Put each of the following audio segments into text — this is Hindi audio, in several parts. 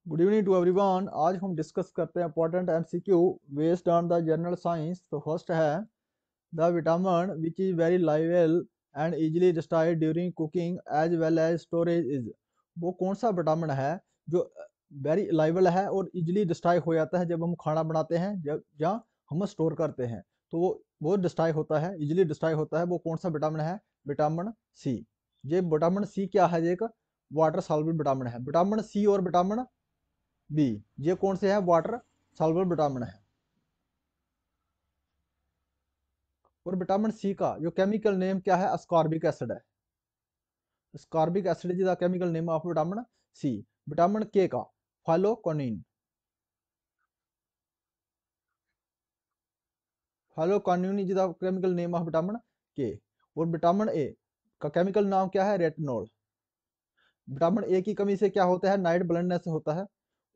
Good evening to everyone. आज हम डिस्कस करते हैं important MCQ based on the general science. तो फर्स्ट है the vitamin which is very labile and easily destroyed during cooking as well as storage is. वो कौन सा विटामिन है जो वेरी लाइबल है और इजीली डिस्ट्रॉय हो जाता है जब हम खाना बनाते हैं, जब या हम स्टोर करते हैं तो वो डिस्ट्रॉय होता है, इजीली डिस्ट्रॉय होता है। वो कौन सा विटामिन है? Vitamin C. ये विटामिन सी क्या है? ये एक वाटर सॉल्युबल विटामिन है। विटामिन सी और विटामिन बी, ये कौन से है? वाटर सॉल्युबल विटामिन है। और विटामिन सी का जो केमिकल नेम क्या है? अस्कॉर्बिक एसिड है। Ascorbic acid is the chemical name of vitamin C. Vitamin K का phylloquinone. Phylloquinone is the chemical name of vitamin K. और विटामिन ए का केमिकल नाम क्या है? रेटिनॉल। विटामिन ए की कमी से क्या होता है? नाइट ब्लाइंडनेस होता है।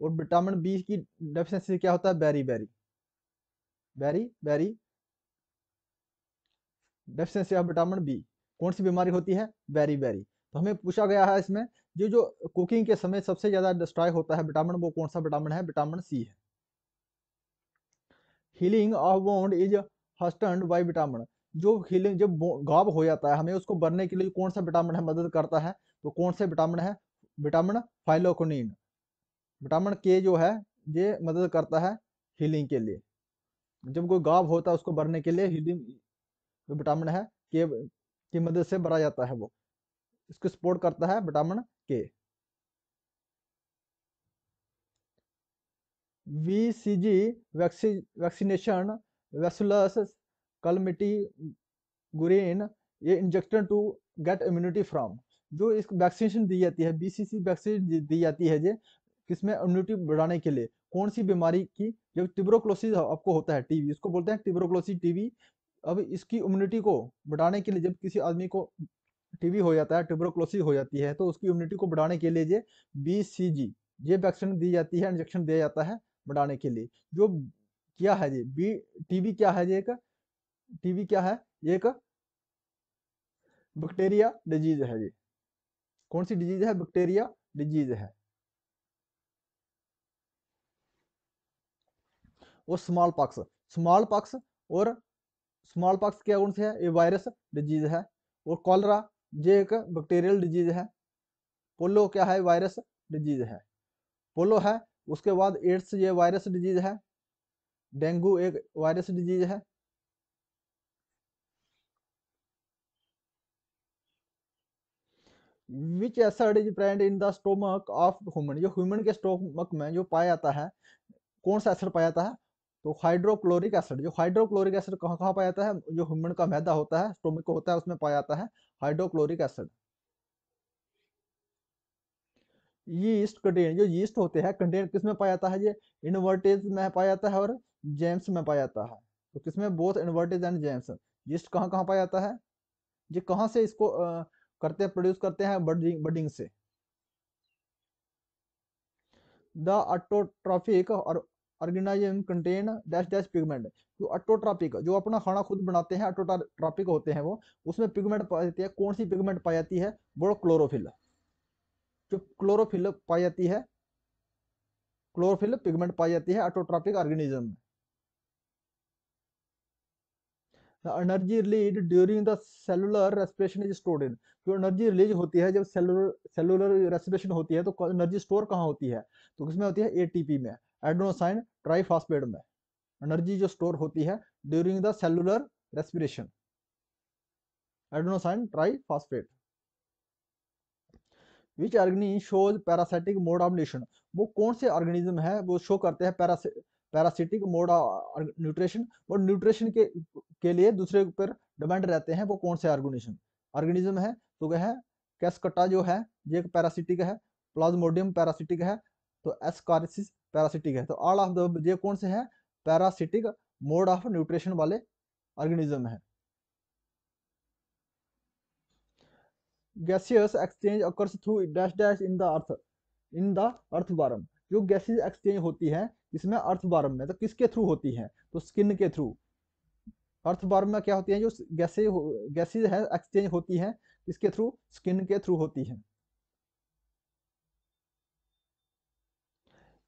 और विटामिन बी की डेफिशिएंसी से क्या होता है? Berry berry berry berry deficiency of vitamin B. कौन सी बीमारी होती है? Beriberi. तो हमें पूछा गया है इसमें जो कुकिंग के समय सबसे ज्यादा डिस्ट्रॉय होता है विटामिन, वो कौन सा विटामिन है? विटामिन सी है। Healing of wound is hastened by vitamin. जो हीलिंग, जब घाव हो जाता है हमें उसको भरने के लिए कौन सा विटामिन है मदद करता है? तो कौन से विटामिन है? विटामिन फाइलोकोनिन। विटामिन के जो है ये मदद करता है हीलिंग के लिए। जब कोई घाव होता है उसको भरने के लिए हीलिंग विटामिन है के की मदद से भरा जाता है। वो इसको सपोर्ट करता है विटामिन के। वीसीजी वैक्सीनेशन वैक्यूलस कलमिटी गुरेन, ये injection to get immunity from. जो इस वैक्सीनेशन दी जाती है, बीसीसी वैक्सीन दी जाती है ये किसमें? इम्यूनिटी बढ़ाने के लिए। कौन सी बीमारी की? जब ट्यूबरोक्लोसिस आपको होता है, टीबी, इसको बोलते हैं ट्यूबरोक्लोसिस टीबी। अब इसकी इम्यूनिटी को बढ़ाने के लिए, जब किसी आदमी को टीबी हो जाता है, ट्यूबरोक्लोसिस हो जाती है, तो उसकी इम्यूनिटी को बढ़ाने के लिए ये बीसीजी ये वैक्सीन दी जाती है, इंजेक्शन दिया जाता है बढ़ाने के लिए। जो क्या है ये बी टीबी क्या है? ये एक टीबी क्या है? ये एक बैक्टीरिया डिजीज है। ये कौन सी डिजीज है? बैक्टीरिया डिजीज है। और स्मॉल पॉक्स, स्मॉल पॉक्स और स्मॉल पॉक्स क्या कौन सी है? ये वायरस डिजीज है। और कॉलरा ये एक बैक्टीरियल डिजीज है। पोलो क्या है? वायरस डिजीज है। पोलो है। उसके बाद एड्स ये वायरस डिजीज है। डेंगू एक वायरस डिजीज है। विच acid is present in the stomach of human. जो ह्यूमन के स्टोमक में जो पाया जाता है, कौन सा एसिड पाया जाता है? तो हाइड्रोक्लोरिक एसिड। जो हाइड्रोक्लोरिक एसिड कहाँ कहाँ पाया जाता है? जो ह्यूमन का मैदा होता है, स्टोमक को होता है, उसमें पाया जाता है हाइड्रोक्लोरिक एसिड। यीस्ट कंटेन, जो यीस्ट होते हैं कंटेन किस में पाया जाता है? ये इनवर्टेज में पाया जाता है और जेम्स में पाया जाता है। तो किसमें? Both invertase and James. Yeast कहाँ कहाँ पाया जाता है? ये कहाँ से इसको करते हैं, प्रोड्यूस करते हैं? बडिंग, बडिंग से। द ऑटोट्रॉफिक और organism contain dash dash pigment. जो ऑटोट्रॉपिक, जो अपना खाना खुद बनाते हैं, ऑटोट्रॉपिक होते हैं वो, उसमें पिगमेंट पाई जाती है। कौन सी पिगमेंट पाई जाती है? वो क्लोरोफिल। जो क्लोरोफिल पाई जाती है, क्लोरोफिल पिगमेंट पाई जाती है ऑटोट्रॉपिक ऑर्गेनिज्म में। The energy release during the cellular respiration is stored in. जो एनर्जी रिलीज होती है जब सेलुलर रेस्पिरेशन होती है, तो एनर्जी स्टोर कहाँ होती है? तो किसमें होती है? एटीपी में, एडेनोसाइन ट्राइफॉस्फेट में। एनर्जी जो स्टोर होती है during the cellular respiration, adenosine triphosphate. Which organism shows parasitic mode of nutrition. वो कौन से ऑर्गेनिज्म है वो शो करते हैं पैरासिटिक मोड ऑफ न्यूट्रिशन? और न्यूट्रिशन के लिए दूसरे पर डिपेंड रहते हैं। वो कौन से ऑर्गेनिज्म है? तो वह है कैस्कटा जो है, ये एक पैरासिटिक है। प्लाज्मोडियम पैरासिटिक है। तो एस्कारिसिस पैरासिटिक है। तो ऑल ऑफ द ये कौन से हैं? पैरासिटिक मोड ऑफ न्यूट्रिशन वाले ऑर्गेनिज्म है। gaseous exchange occurs through dash dash in the अर्थ बारम। जो गैसेज एक्सचेंज होती है इसमें अर्थ बारम में, तो किसके थ्रू होती है? तो स्किन के थ्रू। अर्थ बारम में क्या होती है? जो गैसेज है एक्सचेंज होती है किसके थ्रू? स्किन के थ्रू होती है।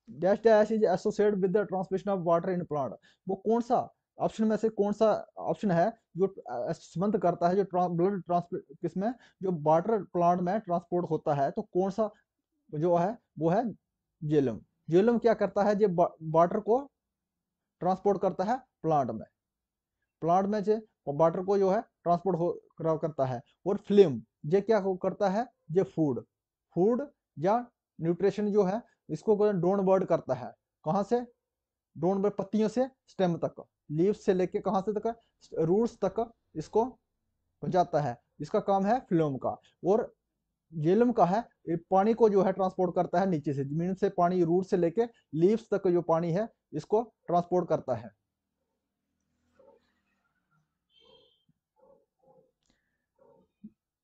Dash dash is associated with the transmission of water in plant. वो कौन सा ऑप्शन में से कौन सा ऑप्शन है जो संबंध करता है जो ब्लड ट्रांसपोर्ट किसमें, जो वाटर प्लांट में ट्रांसपोर्ट होता है, तो कौन सा जो है वो है जेलम। जेलम क्या करता है, जो वाटर को ट्रांसपोर्ट करता है प्लांट में, प्लांट में से वाटर को जो है ट्रांसपोर्ट करता है। और फ्लेम ये क्या करता है, ये फूड, फूड या न्यूट्रिशन जो है इसको डोन वर्ड करता है, कहाँ से, डोन वर्ड पत्तियों से स्टेम तक, लीव्स से लेके कहाँ से तक, रूट्स तक इसको पहुंचाता है, इसका काम है फ्लोम का। और जेलम का है ये पानी को जो है ट्रांसपोर्ट करता है नीचे से, जमीन से पानी रूट से लेके लीव्स तक जो पानी है इसको ट्रांसपोर्ट करता है।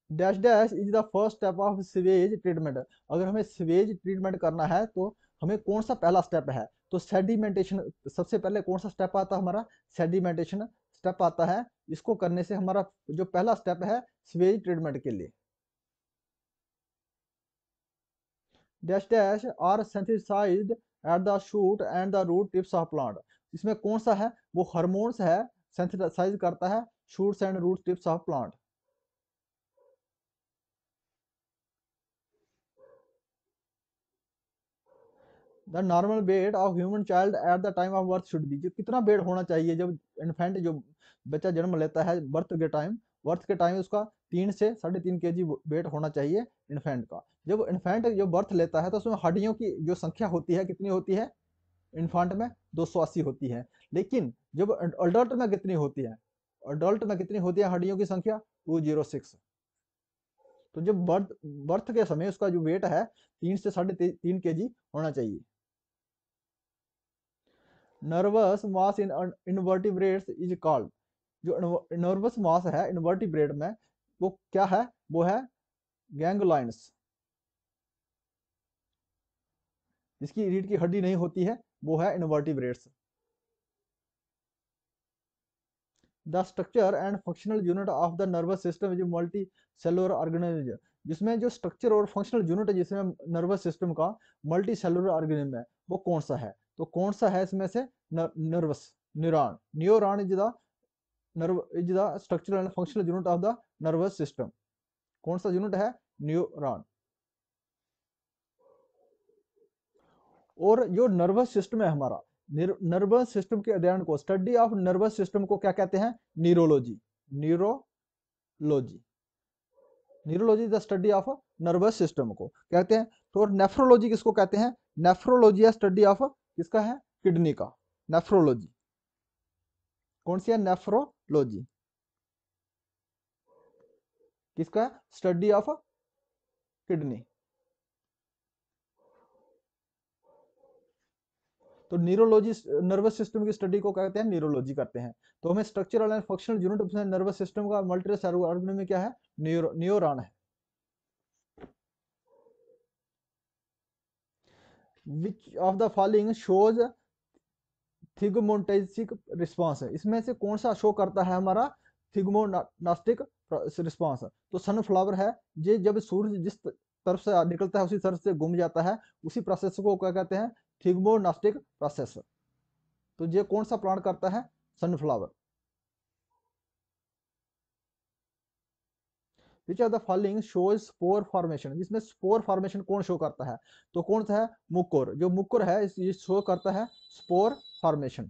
Dash dash is the first step of sewage treatment. अगर हमें सीवेज ट्रीटमेंट करना है तो हमें कौन सा पहला स्टेप है, तो सेडिमेंटेशन, सबसे पहले कौन सा स्टेप आता है हमारा, सेडिमेंटेशन स्टेप आता है। इसको करने से हमारा जो पहला स्टेप है सीवेज ट्रीटमेंट के लिए, dash dash are sensitized at the shoot and the root tips of plant. इसमें कौन सा है, वो हार्मोन्स है, सेंसिटाइज करता है shoots and root tips of plant. The normal weight of human child at the time of birth should be, जो कितना वेट होना चाहिए जब इन्फेंट जो बच्चा जन्म लेता है बर्थ के टाइम उसका 3 से 3.5 kg वेट होना चाहिए इन्फेंट का। जब इन्फेंट जो बर्थ लेता है तो उसमें हड्डियों की जो संख्या होती है कितनी होती है, इन्फेंट में 280 होती है। लेकिन जब अडल्ट में कितनी होती है, अडल्ट में कितनी होती है हड्डियों की संख्या, 206। तो जब बर्थ बर्थ के समय उसका जो वेट है 3 से 3.5 kg होना चाहिए। Nervous mass in invertebrates is called, जो नर्वस मास है इनवर्टिब्रेट में वो क्या है, वो है गैंगलाइंस। जिसकी रीढ़ की हड्डी नहीं होती है वो है invertebrates. The structure and functional unit of the nervous system is multi cellular organism. जिसमें जो स्ट्रक्चर और फंक्शनल यूनिट है जिसमें नर्वस सिस्टम का मल्टी सेलुलर ऑर्गेनिज्म है वो कौन सा है, तो कौन सा है इसमें से, nervous neuron, neuron is the nerve is the structural and functional unit of the nervous system। कौन सा यूनिट है, न्यूरॉन। और जो नर्वस सिस्टम है हमारा, नर्वस सिस्टम के अध्ययन को, स्टडी ऑफ नर्वस सिस्टम को क्या कहते हैं, neurology. Neurology, neurology the study of nervous system को कहते हैं। तो नेफ्रोलॉजी किसको कहते हैं, नेफ्रोलॉजी है स्टडी ऑफ किसका है, किडनी का। नेफ्रोलॉजी कौन सी है, नेफ्रोलॉजी किसका, स्टडी ऑफ किडनी। तो न्यूरोलॉजी नर्वस सिस्टम की स्टडी को कहते हैं, न्यूरोलॉजी करते हैं। तो हमें structural and functional unit nervous system का मल्टी सेलुलर ऑर्गेनिज्म में क्या है, न्यूरॉन है। Which of the following shows thigmonastic response है, इसमें से कौन सा शो करता है हमारा थिग्मोनास्टिक रिस्पांस। तो सनफ्लावर है, ये जब सूरज जिस तरफ से निकलता है उसी तरफ से घूम जाता है, उसी प्रोसेस को क्या कहते हैं, थिग्मोनास्टिक प्रोसेस। तो ये कौन सा प्लांट करता है, sunflower. Which are the following shows spore formation, जिसमें स्पोर फॉर्मेशन कौन शो करता है, तो कौन सा है, मुकुर, जो मुकुर है ये शो करता है spore formation.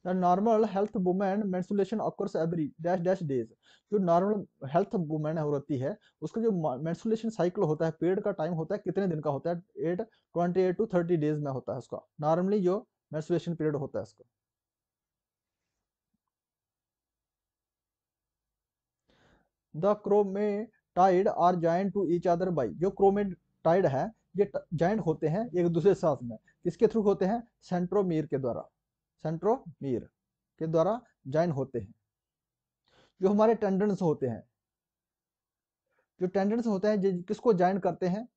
The normal health women menstruation occurs every dash dash days. जो नॉर्मल हेल्थ वुमेन होती है उसका जो मेंस्ट्रुएशन साइकिल होता है, पीरियड का टाइम होता है कितने दिन का होता है, 28 to 30 डेज में होता है उसका नॉर्मली जो मेंस्ट्रुएशन पीरियड होता है उसका। The chromatid are joint to each other by, जो क्रोमेटाइड है ये जॉइंट होते हैं एक दूसरे के साथ में, किसके थ्रू होते हैं, सेंट्रोमीर के द्वारा, सेंट्रोमीर के द्वारा जॉइन होते हैं। जो हमारे टेंडन्स होते हैं, जो टेंडन्स होते हैं किसको जॉइन करते हैं,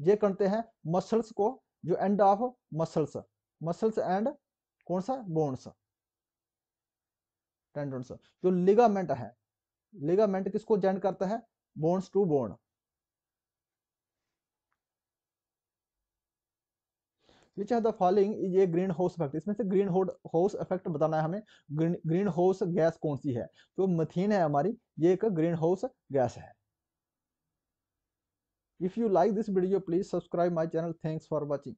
ये करते हैं मसल्स को, जो end of muscles, muscles end कौन सा, बोन्स, टेंडन्स। जो लिगामेंट है, लिगामेंट किसको जॉइन करता है, bones to bone. Which are the following is a greenhouse effect, इसमें से ग्रीन हाउस इफेक्ट बताना है हमें, ग्रीन हाउस गैस कौन सी है। तो मीथेन है हमारी, ये एक ग्रीन हाउस गैस है। If you like this video please subscribe my channel. Thanks for watching.